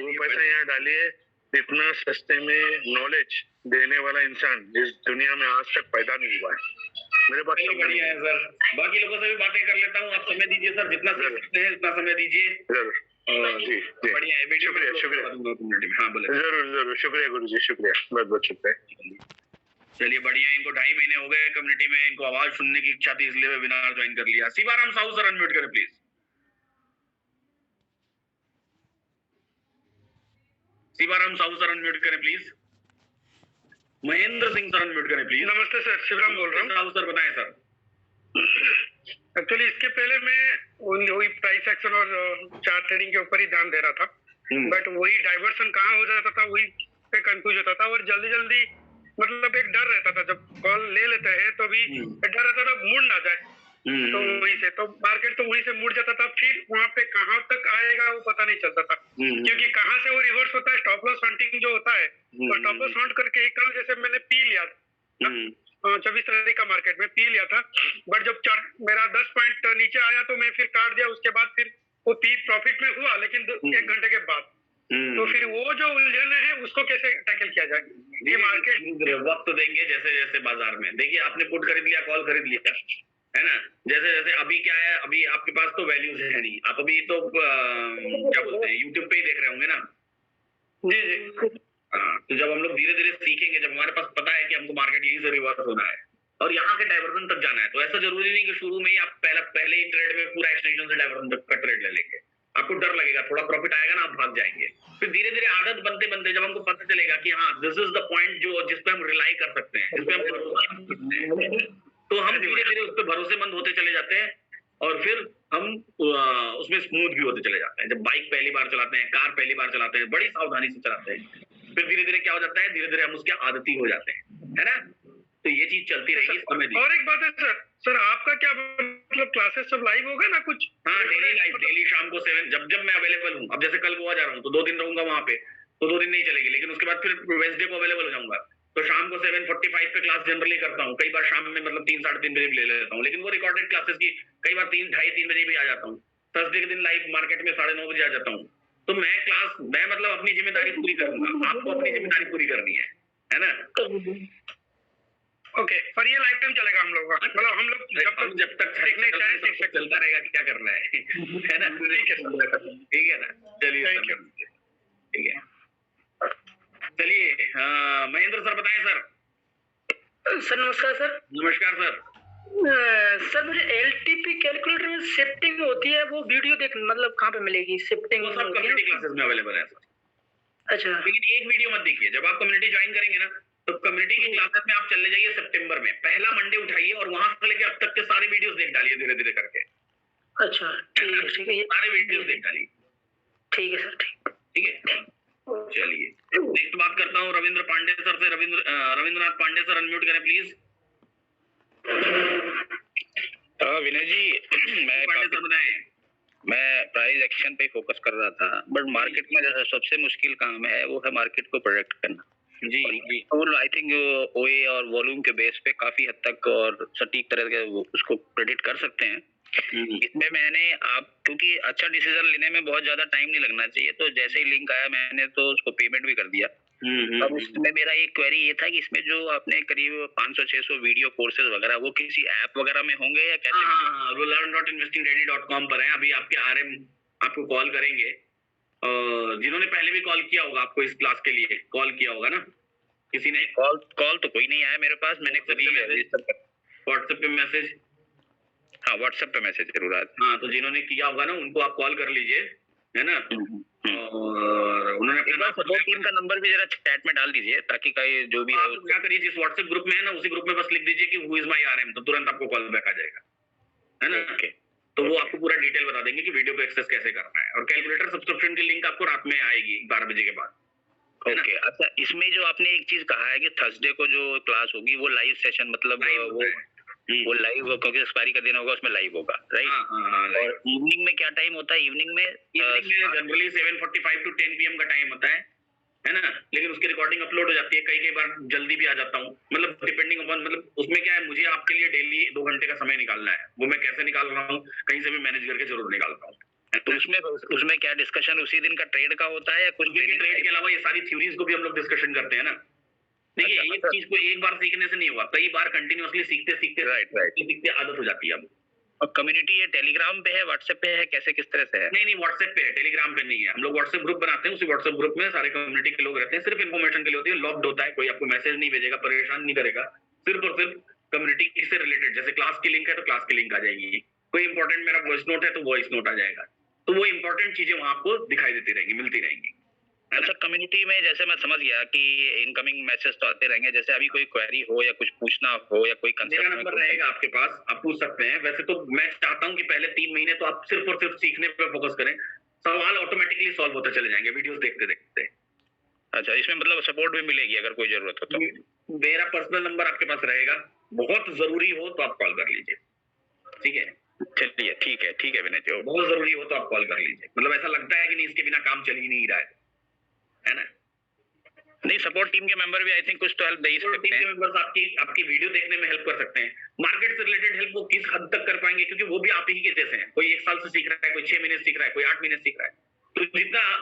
वो पैसा यहाँ डालिए। इतना सस्ते में नॉलेज देने वाला इंसान इस दुनिया में आज तक पैदा नहीं हुआ है। मेरे पास चलिए समय बढ़िया है सर, बाकी लोगों से भी बातें कर लेता हूँ। आप समय दीजिए सर, जितना सीख सकते हैं उतना समय दीजिए। जरूर जी जी, बढ़िया है, वीडियो शुक्रिया शुक्रिया, हाँ बोले। जरूर जरूर, शुक्रिया गुरु जी, शुक्रिया, बहुत बहुत शुक्रिया। चलिए बढ़िया, इनको 2.5 महीने हो गए कम्युनिटी में, इनको आवाज सुनने की इच्छा थी इसलिए वेबिनार ज्वाइन कर लिया। शिवाराम साहू सर अनम्यूट करें please. Shivaram Sahu sir unmute करें please. Mahendra Singh sir unmute करें प्लीज। नमस्ते सर, शिवराम बोल रहा हूँ। साहू सर बताएं सर। एक्चुअली इसके पहले मैं वही प्राइस एक्शन और चार्ट ट्रेडिंग के ऊपर ही ध्यान दे रहा था, बट वही डाइवर्सन कहाँ हो जाता था वही पे कंफ्यूज होता था, और जल्दी जल्दी मतलब एक डर रहता था जब कॉल ले लेते हैं तो भी डर रहता था मुड़ ना जाए, तो वही से तो मार्केट तो वहीं से मुड़ जाता था, फिर वहां पे कहाँ तक आएगा वो पता नहीं चलता था, क्योंकि कहाँ से वो रिवर्स होता है, स्टॉप लॉस हंटिंग जो होता है, और स्टॉप लॉस हंट करके ही कल जैसे मैंने पी लिया 24 तारीख का मार्केट में पी लिया था, बट जब मेरा 10 पॉइंट नीचे आया तो मैं फिर काट दिया, उसके बाद फिर वो पी प्रॉफिट में हुआ, लेकिन 1 घंटे के बाद। तो फिर वो जो उलझन है उसको कैसे टैकल किया जाए? ये मार्केट वक्त देंगे जैसे जैसे बाजार में, देखिए आपने पुट खरीद लिया, कॉल खरीद लिया, है ना, जैसे जैसे अभी क्या है, अभी आपके पास तो वैल्यूज है नहीं, आप अभी तो क्या बोलते हैं यूट्यूब पे ही देख रहे होंगे ना। जी जी, हाँ, तो जब हम लोग धीरे धीरे सीखेंगे, जब हमारे पास पता है कि हमको मार्केट यहीं से रिवर्स होना है और यहाँ के डाइवर्जन तक जाना है, तो ऐसा जरूरी नहीं कि शुरू में ही आप पहले ही ट्रेड में पूरा एक्सटेंशन से डाइवर्जन तक का ट्रेड ले लेंगे। आपको डर लगेगा, थोड़ा प्रॉफिट आएगा ना, आप भाग जाएंगे। फिर धीरे धीरे आदत बनते बनते जब हमको पता चलेगा कि हाँ दिस इज द पॉइंट जो जिस पे हम रिलाई कर सकते हैं, जिस पे हम भरोसा कर सकते हैं, तो हम धीरे धीरे उस पर भरोसेमंद होते चले जाते हैं और फिर हम उसमें स्मूथ भी होते चले जाते हैं। जब बाइक पहली बार चलाते हैं, कार पहली बार चलाते हैं, बड़ी सावधानी से चलाते हैं, फिर धीरे धीरे क्या हो जाता है, धीरे धीरे हम उसके आदती हो जाते हैं, है ना। तो ये चीज चलती रहेगी समय दी। और एक बात है सर आपका क्या मतलब क्लासेस सब लाइव होगा ना कुछ? हाँ डेली लाइव, डेली शाम को 7 जब मैं अवेलेबल हूँ। अब जैसे कल गोवा जा रहा हूँ तो 2 दिन रहूंगा वहां पे, तो 2 दिन नहीं चलेगी, लेकिन उसके बाद फिर वेडनेसडे को अवेलेबल हो जाऊंगा। तो शाम को 7:45 पे क्लास जनरली करता हूँ, कई बार शाम में मतलब 3 साढ़े 3 बजे भी ले लेता हूँ, लेकिन वो रिकॉर्डेड क्लासेस की कई बार 3 ढाई 3 बजे भी आ जाता हूँ। थर्सडे के दिन लाइव मार्केट में 9:30 बजे आ जाता हूँ। तो मैं मतलब अपनी जिम्मेदारी पूरी करूंगा, आपको अपनी जिम्मेदारी पूरी करनी है ना। ओके, और ये लाइफ टाइम चलेगा हम लोग का, मतलब हम लोग जब तक सीखने चाहे सीख सकते, चलता रहेगा कि क्या करना है ना। ठीक है ना, चलिए ठीक है। चलिए महेंद्र सर बताएं सर। सर नमस्कार सर। नमस्कार सर। सर मुझे एलटीपी कैलकुलेटर में शिफ्टिंग होती है, वो वीडियो देख मतलब कहाँ पे मिलेगी शिफ्टिंग? वो सब कम्युनिटी क्लासेस में अवेलेबल है सर। अच्छा, लेकिन एक वीडियो मत देखिए, जब आप कम्युनिटी ज्वाइन करेंगे ना तो कम्युनिटी की क्लासेस में आप चले जाइए सितंबर में, पहला मंडे उठाइए और वहां से लेके अब तक के सारे वीडियोस देख डालिए धीरे धीरे करके। अच्छा ठीक है, सारे वीडियोस देख डालिए। ठीक है सर, ठीक है। चलिए नेक्स्ट बात करता हूँ रविंद्र पांडे सर से। रविंद्रनाथ पांडे सर अनम्यूट करें प्लीज। विनय जी मैं प्राइस एक्शन पे फोकस कर रहा था, बट मार्केट में जो सबसे मुश्किल काम है वो है मार्केट को प्रोडक्ट करना। जी और आई थिंक ओए और वॉल्यूम के बेस पे काफी हद तक और सटीक तरह के उसको प्रेडिक्ट कर सकते हैं। इसमें मैंने आप क्योंकि अच्छा डिसीजन लेने में बहुत ज्यादा टाइम नहीं लगना चाहिए, तो जैसे ही लिंक आया मैंने तो उसको पेमेंट भी कर दिया। अब इसमें मेरा एक क्वेरी ये था कि इसमें जो आपने करीब 500-600 वीडियो कोर्सेज वगैरह वो किसी ऐप वगैरह में होंगे या कैसे? हाँ, वो learn.investingready.com पर है। अभी आपके RM आपको कॉल करेंगे, जिन्होंने पहले भी कॉल किया होगा आपको इस क्लास के लिए कॉल किया होगा ना किसी ने? कॉल तो कोई नहीं आया मेरे पास, मैंने कभी व्हाट्सएप पे मैसेज, हाँ व्हाट्सएप पे मैसेज जरूर आया। हाँ, तो जिन्होंने किया होगा ना उनको आप कॉल कर लीजिए, है ना। और उन्होंने अपना सपोर्ट टीम का नंबर भी जरा चैट में डाल दीजिए ताकि जो भी आप क्या करिए, जिस व्हाट्सएप ग्रुप में है ना उसी ग्रुप में बस लिख दीजिए कि हु इज माय RM, तो तुरंत आपको कॉल बैक आ जाएगा, है ना। तो वो आपको पूरा डिटेल बता देंगे कि वीडियो को एक्सेस कैसे करना है, और कैलकुलेटर सब्सक्रिप्शन की लिंक आपको रात में आएगी 12 बजे के बाद। ओके अच्छा, इसमें जो आपने एक चीज कहा है कि थर्सडे को जो क्लास होगी वो लाइव सेशन मतलब वो लाइव क्योंकि एक्सपायरी का दिन होगा उसमें लाइव होगा, राइट? और इवनिंग में क्या टाइम होता है? इवनिंग में जनरली 7:45 to 10 PM का टाइम होता है ना। लेकिन उसकी रिकॉर्डिंग अपलोड हो जाती है, कई बार जल्दी भी आ जाता हूँ, मतलब डिपेंडिंग अपॉन, मतलब उसमें क्या है, मुझे आपके लिए डेली 2 घंटे का समय निकालना है। वो मैं कैसे निकाल रहा हूँ, कहीं से भी मैनेज करके जरूर निकालता हूँ। तो उसमें क्या डिस्कशन उसी दिन का ट्रेड का होता है या कुछ दिन के ट्रेड के अलावा ये सारी थ्योरीज को भी हम लोग डिस्कशन करते हैं ना। देखिए एक चीज को एक बार सीखने से नहीं होगा, कई बार कंटिन्यूअसली सीखते सीखते आदत हो जाती है। अब और कम्युनिटी ये टेलीग्राम पे है, व्हाट्सएप पे है, कैसे किस तरह से है? नहीं व्हाट्सएप पे है, टेलीग्राम पे नहीं है। हम लोग व्हाट्सएप ग्रुप बनाते हैं, उसी व्हाट्सएप ग्रुप में सारे कम्युनिटी के लोग रहते हैं, सिर्फ इन्फॉर्मेशन के लिए होती है, लॉक्ड होता है, कोई आपको मैसेज नहीं भेजेगा, परेशान नहीं करेगा, सिर्फ और सिर्फ कम्युनिटी से रिलेटेड। जैसे क्लास की लिंक है तो क्लास की लिंक आ जाएगी, कोई इंपॉर्टेंट मेरा वॉइस नोट है तो वॉइस नोट आ जाएगा, तो वो इंपॉर्टेंट चीजें वहां आपको दिखाई देती रहेंगी, मिलती रहेंगी। अच्छा, कम्युनिटी में जैसे मैं समझ गया कि इनकमिंग मैसेज तो आते रहेंगे, जैसे अभी कोई क्वेरी हो या कुछ पूछना हो या कोई मेरा नंबर रहेगा आपके पास, आप पूछ सकते हैं। वैसे तो मैं चाहता हूं कि पहले 3 महीने तो आप सिर्फ और सिर्फ सीखने पर फोकस करें, सवाल ऑटोमेटिकली सॉल्व होते चले जाएंगे वीडियोस देखते देखते। अच्छा, इसमें मतलब सपोर्ट भी मिलेगी अगर कोई जरूरत हो तो? मेरा पर्सनल नंबर आपके पास रहेगा, बहुत जरूरी हो तो आप कॉल कर लीजिए, ठीक है? चलिए ठीक है विनय जी, बहुत जरूरी हो तो आप कॉल कर लीजिए। मतलब ऐसा लगता है कि नहीं इसके बिना काम चल ही नहीं रहा है ना? नहीं, सपोर्ट टीम के मेंबर भी आई थिंक कुछ तो हेल्प दे ही सकते हैं। टीम के मेंबर्स आपकी वीडियो देखने में हेल्प कर सकते हैं। मार्केट से रिलेटेड हेल्प वो किस हद तक कर पाएंगे, क्योंकि वो भी आप ही के जैसे हैं, कोई 1 साल से सीख रहा है, कोई 6 महीने से सीख रहा है, कोई 8 महीने से सीख रहा है, तो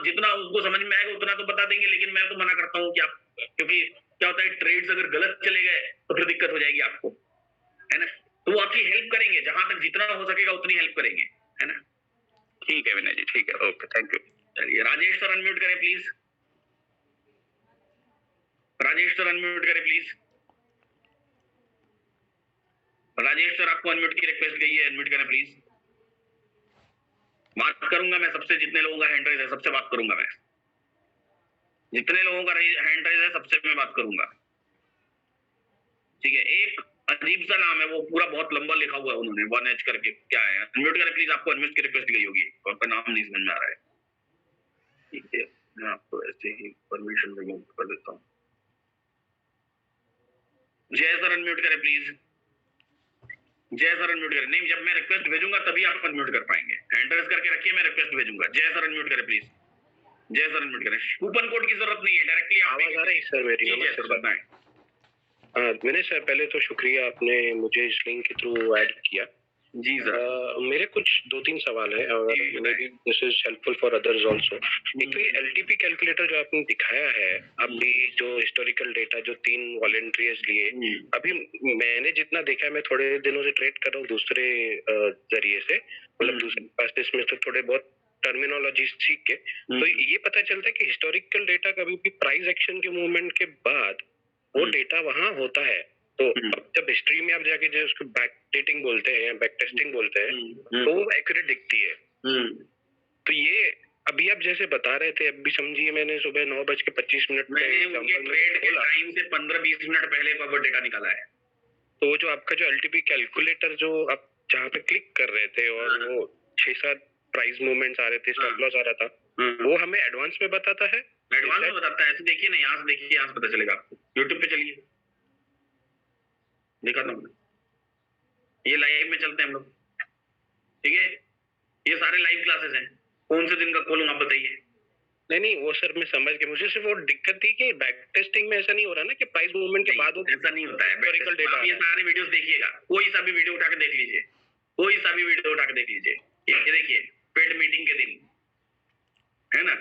जितना उसको समझ में आएगा उतना तो बता देंगे। लेकिन मैं तो मना करता हूँ कि आप, क्योंकि क्या होता है ट्रेड्स अगर गलत चले गए तो फिर दिक्कत हो जाएगी आपको, है ना? तो वो आपकी हेल्प करेंगे, जहां तक जितना हो सकेगा उतनी हेल्प करेंगे, है ना? ठीक है विनय जी, ठीक है, ओके, थैंक यू। चलिए राजेश सर अनम्यूट करें प्लीज, राजेश सर अनम्यूट करें प्लीज। राजेश सर आपको अनम्यूट की रिक्वेस्ट गई है, अनम्यूट करें प्लीज। बात करूंगा मैं सबसे, जितने लोगों का हैंड रेज है सबसे बात करूंगा मैं, जितने लोगों का हैंड रेज है सबसे मैं बात करूंगा, ठीक है? एक अजीब सा नाम है, वो पूरा बहुत लंबा लिखा हुआ है उन्होंने, 1H करके, क्या है? अनम्यूट करें प्लीज, आपको अनम्यूट की रिक्वेस्ट गई होगी, आपका नाम नहीं समझ में आ रहा है, ठीक है? मैं आपको ऐसे ही परमिशन रिमूव कर देता हूँ। जय सर अनम्यूट करें प्लीज, जय सर अनम्यूट करें। नहीं, जब मैं रिक्वेस्ट भेजूंगा तभी आप अनम्यूट कर पाएंगे, हैंड रेज करके रखिए, मैं रिक्वेस्ट भेजूंगा। जय सर अनम्यूट करें प्लीज, जय सर अनम्यूट करें। कूपन कोड की जरूरत नहीं है, डायरेक्टली आवाज आ रही सर मेरी? नमस्ते सर, बताएं। विनय सर, पहले तो शुक्रिया, आपने मुझे इस लिंक के थ्रू ऐड किया। जी सर। मेरे कुछ 2-3 सवाल है, और may be this is helpful for others also. एक तो ये एलटीपी कैलकुलेटर जो आपने दिखाया है, अभी जो हिस्टोरिकल डेटा जो 3 वॉलंटियर्स लिए, अभी मैंने जितना देखा है, मैं थोड़े दिनों से ट्रेड कर रहा हूँ दूसरे जरिए से, मतलब दूसरे पास में तो थोड़े बहुत टर्मिनोलॉजी सीख के, तो ये पता चलता है कि हिस्टोरिकल डेटा कभी भी प्राइस एक्शन के मूवमेंट के बाद वो डेटा वहां होता है। तो अब जब हिस्ट्री में आप जाके जो उसको बैक डेटिंग बोलते हैं या बैक टेस्टिंग बोलते हैं, तो वो एक्यूरेट दिखती है। तो ये अभी आप जैसे बता रहे थे, अभी समझिए मैंने सुबह 9:25 मैंने उनके ट्रेड के टाइम से 15-20 मिनट पहले का डेटा निकाला है। तो वो जो आपका जो एलटीपी कैलकुलेटर जो आप जहाँ पे क्लिक कर रहे थे और वो 6-7 प्राइस मूवमेंट्स आ रहे थे, स्टॉप लॉस आ रहा था, वो हमें एडवांस में बताता है? एडवांस में बताता है, ऐसे देखिए ना, यहाँ से देखिए, यहाँ से पता चलेगा आपको। यूट्यूब पे चलिए, देखा था ये लाइव में चलते हैं हम लोग, ठीक है? ये सारे लाइव क्लासेस हैं, कौन से दिन का खोलूं आप बताइए? नहीं, वो सर मैं समझ गया, मुझे सिर्फ वो दिक्कत थी कि बैक टेस्टिंग में ऐसा नहीं हो रहा ना कि प्राइस मूवमेंट के बाद ऐसा नहीं होता है। हिस्टोरिकल डेटा, ये सारे वीडियोस देखिएगा, कोई सा भी वीडियो उठा के देख लीजिए, कोई सा भी वीडियो उठा के देख लीजिए, ये देखिए पेड मीटिंग के दिन, है ना?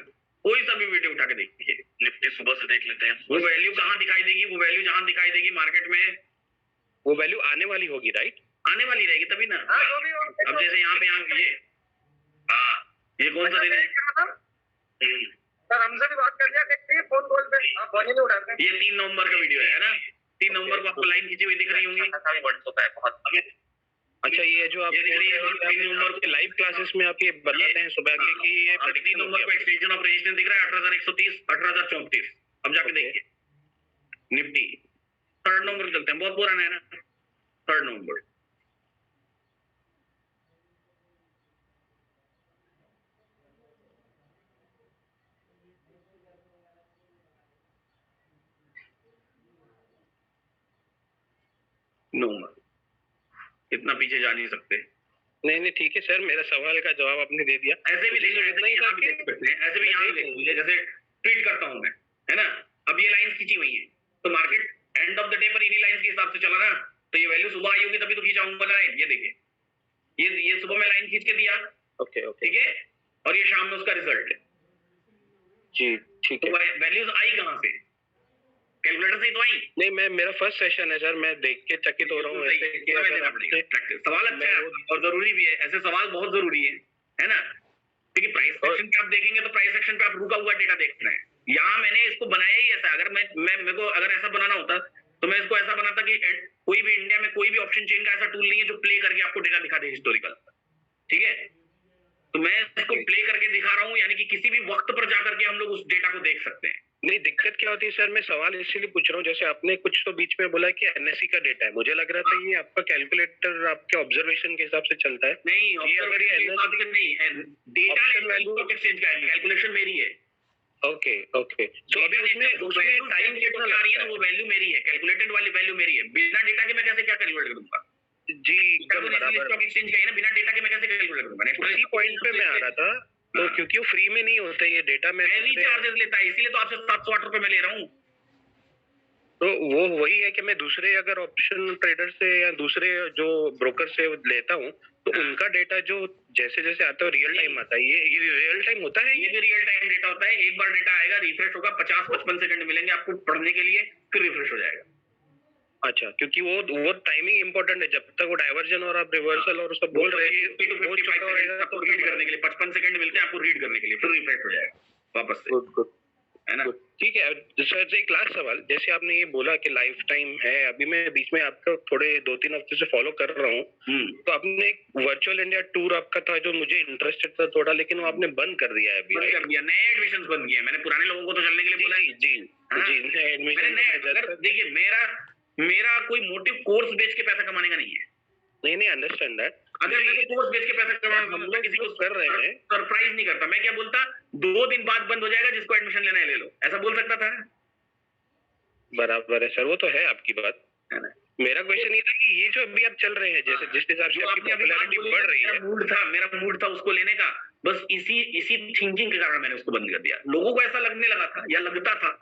कोई सा भी वीडियो उठा के देखिए, निफ्टी सुबह से देख लेते हैं, वो वैल्यू कहाँ दिखाई देगी, वो वैल्यू जहां दिखाई देगी मार्केट में, वो वैल्यू आने वाली होगी, राइट? आने वाली रहेगी तभी ना। अब जैसे यहाँ पे ये कौन सा दिन है सर? हमसे भी बात कर लिया फोन कॉल पे, आप फोन ही नहीं उठाते। ये 3 नवंबर का वीडियो है ना? 3 नवंबर को आपको लाइन खींची हुई दिख रही होंगी। अच्छा, ये जो आप 3 नवंबर के लाइव क्लासेस में आप ये बताते हैं सुबह के कि ये 3 नवंबर को एक्सटेंशन ऑफ रेजिस्टेंस दिख रहा है 18,130, 18,034। अब जाके देखिए निफ्टी 3 नवंबर चलते हैं, बहुत पुराना है ना, 3 नवंबर। नवंबर इतना पीछे जा नहीं सकते। नहीं, ठीक है सर, मेरा सवाल का जवाब आपने दे दिया। ऐसे भी नहीं, ऐसे भी यहाँ देख लीजिए, जैसे ट्वीट करता हूँ मैं, है ना? अब ये लाइंस खींची हुई है, तो market end of the day पर इन्हीं लाइंस के हिसाब से चला ना, तो ये वैल्यू सुबह आई होगी तभी तो खींचाऊंगा लाइन। ये देखिए, ये सुबह में लाइन खींच के दिया, ओके, ठीक है, और ये शाम में उसका रिजल्ट है जी, ठीक है। तो वैल्यूज आई कहाँ से? कैलकुलेटर से ही तो आई। नहीं, मैं मेरा फर्स्ट सेशन है सर, मैं देख के चकित हो रहा हूँ ऐसे कि अगर आपसे सवाल अच्छा है और जरूरी भी है, ऐसे सवाल बहुत जरूरी है ना, क्योंकि प्राइस सेक्शन पे आप देखेंगे तो प्राइस सेक्शन पे आप रुका हुआ डेटा देख रहे हैं। यहाँ मैंने इसको बनाया ही ऐसा, अगर मैं मेरे को अगर ऐसा बनाना होता तो मैं इसको ऐसा बनाता कि कोई भी इंडिया में कोई भी ऑप्शन चेन का ऐसा टूल नहीं है जो प्ले करके आपको डेटा दिखा दे हिस्टोरिकल, ठीक है। तो मैं इसको प्ले करके दिखा रहा हूँ, यानी कि किसी भी वक्त पर जाकर के हम लोग उस डेटा को देख सकते हैं। नहीं, दिक्कत क्या होती है सर, मैं सवाल इसीलिए पूछ रहा हूँ, जैसे आपने कुछ तो बीच में बोला कि एनएससी का डेटा है, मुझे लग रहा था ये आपका कैलकुलेटर आपके ऑब्जर्वेशन के हिसाब से चलता है। नहीं, ये अगर ये एनएससी नहीं है, डेटा स्टॉक एक्सचेंज का है, कैलकुलेशन मेरी है। ओके ओके, तो अभी उसमें टाइम कितना आ रही है ना, वो वैल्यू मेरी है, कैलकुलेटेड वाली वैल्यू मेरी है। बिना डेटा के मैं कैसे क्या कैलकुलेट करूंगा? जी एकदम बराबर, स्टॉक एक्सचेंज का है ना, बिना डेटा के मैं कैसे कैलकुलेट करूंगा? इसी पॉइंट पे मैं आ रहा था, तो क्योंकि वो फ्री में नहीं होता ये डेटा, मैं भी चार्जेस लेता है, इसीलिए तो आपसे 708 रुपए में ले रहा हूँ। तो वो वही है कि मैं दूसरे अगर ऑप्शन ट्रेडर से या दूसरे जो ब्रोकर से लेता हूँ तो उनका डेटा जो जैसे जैसे आता है रियल टाइम आता है, ये रियल टाइम होता है, ये भी रियल टाइम डेटा होता है। एक बार डेटा आएगा, रिफ्रेश होगा, 50-55 सेकंड मिलेंगे आपको पढ़ने के लिए, फिर रिफ्रेश हो जाएगा। अच्छा, क्योंकि वो टाइमिंग इंपॉर्टेंट है, जब तक वो डाइवर्जन और आप रिवर्सल और सब बोल रहे हैं आपको रीड करने के लिए 55 सेकंड मिलते हैं आपको रीड करने के लिए, फिर रिफ्रेश हो जाएगा वापस से, गुड है ना। ठीक है सर, एक लास्ट सवाल, जैसे आपने ये बोला कि लाइफ टाइम है, अभी मैं बीच में आपको थोड़े 2-3 हफ्ते से फॉलो कर रहा हूँ, तो आपने एक वर्चुअल इंडिया टूर आपका था जो मुझे इंटरेस्टेड था थोड़ा, लेकिन वो आपने बंद कर दिया है अभी, बंद कर दिया, नए एडमिशन बंद किए। मैंने पुराने लोगों को तो चलने के लिए बोला। जी नए एडमिशन, देखिए मेरा कोई मोटिव कोर्स बेच के पैसा कमाने का नहीं है। नहीं अंडरस्टैंड दैट, अगर मैं कोर्स बेच के पैसा कमाना, हम लोग किसी को कर रहे हैं, सरप्राइज नहीं करता। मैं क्या बोलता, 2 दिन बाद बंद हो जाएगा, जिसको एडमिशन लेना है ले लो, ऐसा बोल सकता था। बराबर है सर, वो तो है आपकी बात, है ना। मेरा क्वेश्चन ये था कि ये जो अभी आप चल रहे हैं, जैसे जिस हिसाब से आपकी पॉपुलैरिटी बढ़ रही है, मेरा मूड था उसको लेने का, बस इसी थिंकिंग के कारण मैंने उसको बंद कर दिया। लोगों को ऐसा लगने लगा था या लगता था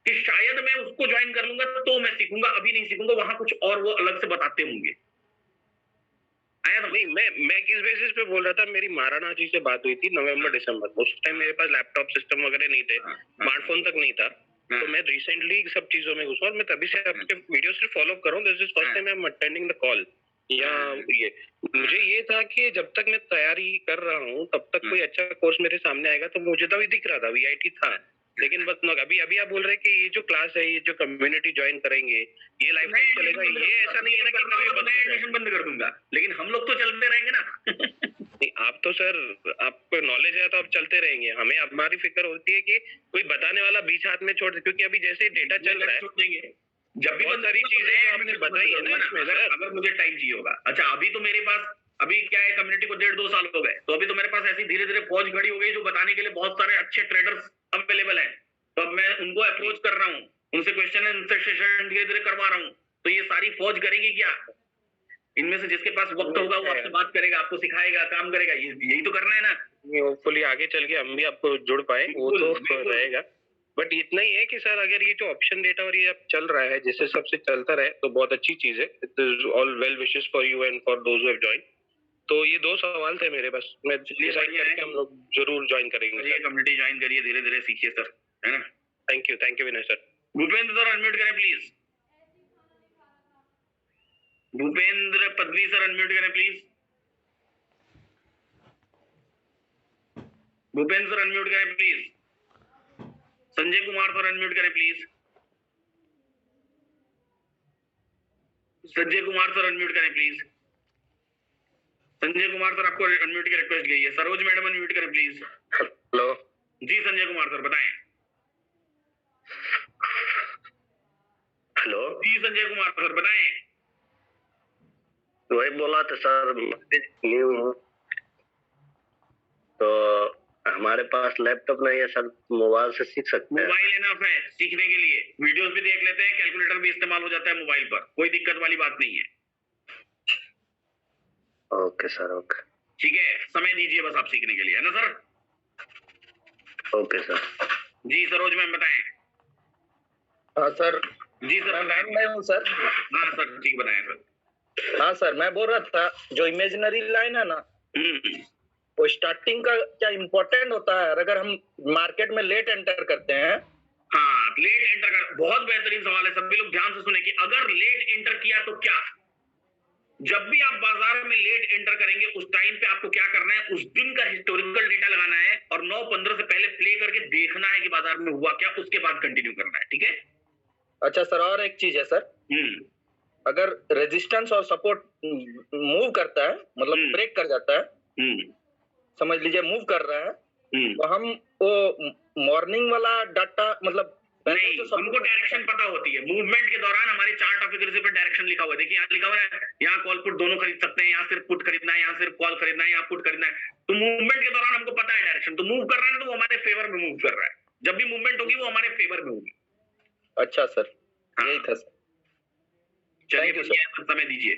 कि शायद मैं उसको ज्वाइन कर लूंगा तो मैं सीखूंगा, अभी नहीं सीखूंगा, वहां कुछ और वो अलग से बताते होंगे। आया तो नहीं, मैं किस बेसिस पे बोल रहा था, मेरी महाराणा जी से बात हुई थी नवंबर-दिसंबर, उस टाइम मेरे पास लैपटॉप सिस्टम वगैरह नहीं थे, स्मार्टफोन तक नहीं था, तो मैं रिसेंटली सब चीजों में घुसा और मैं तभी से आपके वीडियो से फॉलो कर रहा हूँ। This is first time I am attending the call. या ये मुझे ये था कि जब तक मैं तैयारी कर रहा हूँ तब तक कोई अच्छा कोर्स मेरे सामने आएगा, तो मुझे तो अभी दिख रहा था वीआईटी था, लेकिन बस अभी आप बोल रहे हैं कि ये जो क्लास है, ये जो कम्युनिटी ज्वाइन करेंगे, ये लाइफ टाइम चलेगा, ये ऐसा नहीं है ना कि कभी मैं एडमिशन बंद कर दूंगा, लेकिन हम लोग तो चलते रहेंगे ना। नहीं, आप तो सर आपको नॉलेज है तो आप चलते रहेंगे, हमें हमारी फिक्र होती है कि कोई बताने वाला बीच हाथ में छोड़ दे, क्योंकि अभी जैसे डेटा चल रहा है जब भी बहुत सारी चीजें आपने बताई है ना इसमें, अगर मुझे टाइम चाहिए होगा। अच्छा, अभी तो मेरे पास अभी क्या है, कम्युनिटी को 1.5-2 साल हो गए, तो अभी तो मेरे पास ऐसी धीरे धीरे फौज खड़ी हो गई जो बताने के लिए बहुत सारे अच्छे ट्रेडर्स अवेलेबल हैं। तो अब मैं उनको अप्रोच कर रहा हूँ, उनसे क्वेश्चन एंसर सेशन धीरे धीरे करवा रहा हूँ, तो ये सारी फौज करेगी क्या? इनमें से जिसके पास वक्त होगा वो आपसे बात करेगा, आपको सिखाएगा, काम करेगा, यही तो करना है ना। होपफुली आगे चल के हम भी आपको जुड़ पाए, वो तो रहेगा। बट इतना ही है कि सर अगर ये जो ऑप्शन डेटा और ये अब चल रहा है जिस हिसाब से चलता रहे तो बहुत अच्छी चीज है। It is all well wishes for you and for those who have join. तो ये 2 सवाल थे मेरे, बस मैं डिसाइड करके हम लोग जरूर ज्वाइन करेंगे। ये कम्युनिटी ज्वाइन करिए, धीरे धीरे सीखिए सर, है ना। Thank you Vinay sir. Bhupendra sir unmute करें please. Bhupendra Padvi sir unmute करें प्लीज। भूपेंद्र सर अनम्यूट करें please. Sanjay Kumar sir unmute करें please. Sanjay Kumar sir unmute करें प्लीज। संजय कुमार सर आपको अनम्यूट की रिक्वेस्ट गई है। सरोज मैडम अनम्यूट करें प्लीज। हेलो जी संजय कुमार सर बताएं। हेलो जी संजय कुमार सर बताएं। वही बोला था सर, न्यू हूँ तो हमारे पास लैपटॉप नहीं है सर, मोबाइल से सीख सकते हैं। मोबाइल एनफ है सीखने के लिए, वीडियोस भी देख लेते हैं, कैलकुलेटर भी इस्तेमाल हो जाता है मोबाइल पर, कोई दिक्कत वाली बात नहीं है। ओके सर, ओके ठीक है, समय दीजिए बस आप सीखने के लिए, है ना सर। Okay sir. जी सरोज मैम बताएं। हाँ सर। जी सर मैं हूँ सर। हाँ सर ठीक बताएं सर। हाँ सर, मैं बोल रहा था जो इमेजिनरी लाइन है ना, वो स्टार्टिंग का क्या इम्पोर्टेंट होता है? अगर हम मार्केट में लेट एंटर करते हैं हाँ बात, लेट एंटर कर, बहुत बेहतरीन सवाल है, सभी लोग ध्यान से सुने कि अगर लेट एंटर किया तो क्या। जब भी आप बाजार में लेट एंटर करेंगे उस टाइम पे आपको क्या करना है, उस दिन का हिस्टोरिकल डेटा लगाना है और 9:15 से पहले प्ले करके देखना है कि बाजार में हुआ क्या, उसके बाद कंटिन्यू करना है, ठीक है। अच्छा सर, और एक चीज है सर, अगर रेजिस्टेंस और सपोर्ट मूव करता है, मतलब ब्रेक कर जाता है, समझ लीजिए मूव कर रहा है, तो हम वो मॉर्निंग वाला डाटा मतलब नहीं, हमको डायरेक्शन पता होती है। मूवमेंट के दौरान हमारे चार्ट ऑफ एक्यूरेसी पे डायरेक्शन लिखा हुआ है, देखिए यहाँ लिखा हुआ है, यहाँ कॉल पुट दोनों खरीद सकते हैं, यहाँ सिर्फ पुट खरीदना है, यहाँ सिर्फ कॉल खरीदना है, यहाँ पुट खरीदना है। तो मूवमेंट के दौरान हमको पता है डायरेक्शन, तो मूव कर रहा है ना, तो वो हमारे फेवर में मूव कर रहा है। जब भी मूवमेंट होगी वो हमारे फेवर में होगी। अच्छा सर, यही था सर। चलिए समय दीजिए।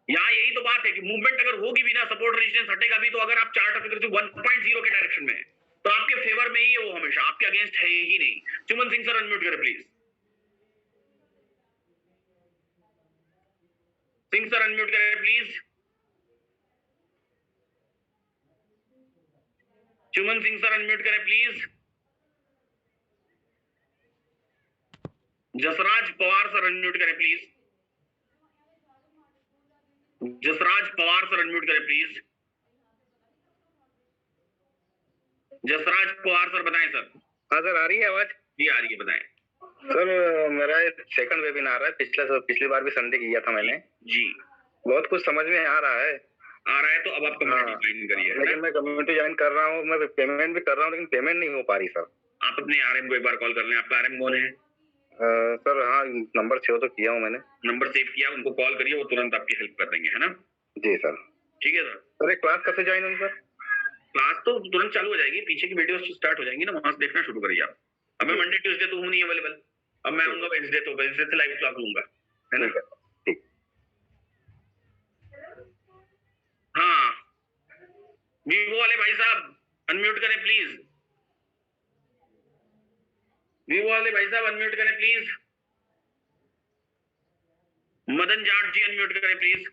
यहाँ यही तो बात है कि मूवमेंट अगर होगी भी ना, सपोर्ट रेजिस्टेंस हटेगा भी, तो अगर आप चार्ट ऑफ एक्यूरेसी 1.0 के डायरेक्शन में है तो आपके फेवर में ही है वो, हमेशा आपके अगेंस्ट है ही नहीं। चुमन सिंह सर अनम्यूट करें प्लीज। सिंह सर अनम्यूट करें please. Chuman Singh sir unmute करें please. Jasraj Pawar sir unmute करें please. Jasraj Pawar sir unmute करें प्लीज। जसराज पवार सर बताएं सर। हाँ सर, आ रही है आवाज? जी आ रही है, बताएं सर। मेरा सेकंड वेबिनार है, पिछली बार भी संडे किया था मैंने जी। बहुत कुछ समझ में आ रहा है तो अब आप कम्युनिटी ज्वाइन करिए। लेकिन मैं कम्युनिटी ज्वाइन कर रहा हूँ, मैं पेमेंट भी कर रहा हूँ, लेकिन पेमेंट नहीं हो पा रही सर। आप अपने आरएम को एक बार कॉल कर लें। आपका आरएम कौन है? सर हाँ, नंबर सेव तो किया हूँ मैंने। नंबर सेव किया, उनको कॉल करिए, वो तुरंत आपकी हेल्प कर देंगे, है ना? जी सर। ठीक है सर। सर एक क्लास कब से ज्वाइन होगी सर? क्लास तो तुरंत चालू हो जाएगी, पीछे की वीडियोस स्टार्ट हो जाएंगी ना, वहां से देखना शुरू करिए आप। अब मैं मंडे ट्यूसडे तो हूँ नहीं अवेलेबल, अब मैं आऊंगा वेडनेसडे, तो वेडनेसडे से लाइव क्लास लूंगा, है ना? ठीक। हाँ, वीवो वाले भाई साहब अनम्यूट करें प्लीज। वीवो वाले भाई साहब अनम्यूट करें प्लीज। मदन जाट जी अनम्यूट करें प्लीज।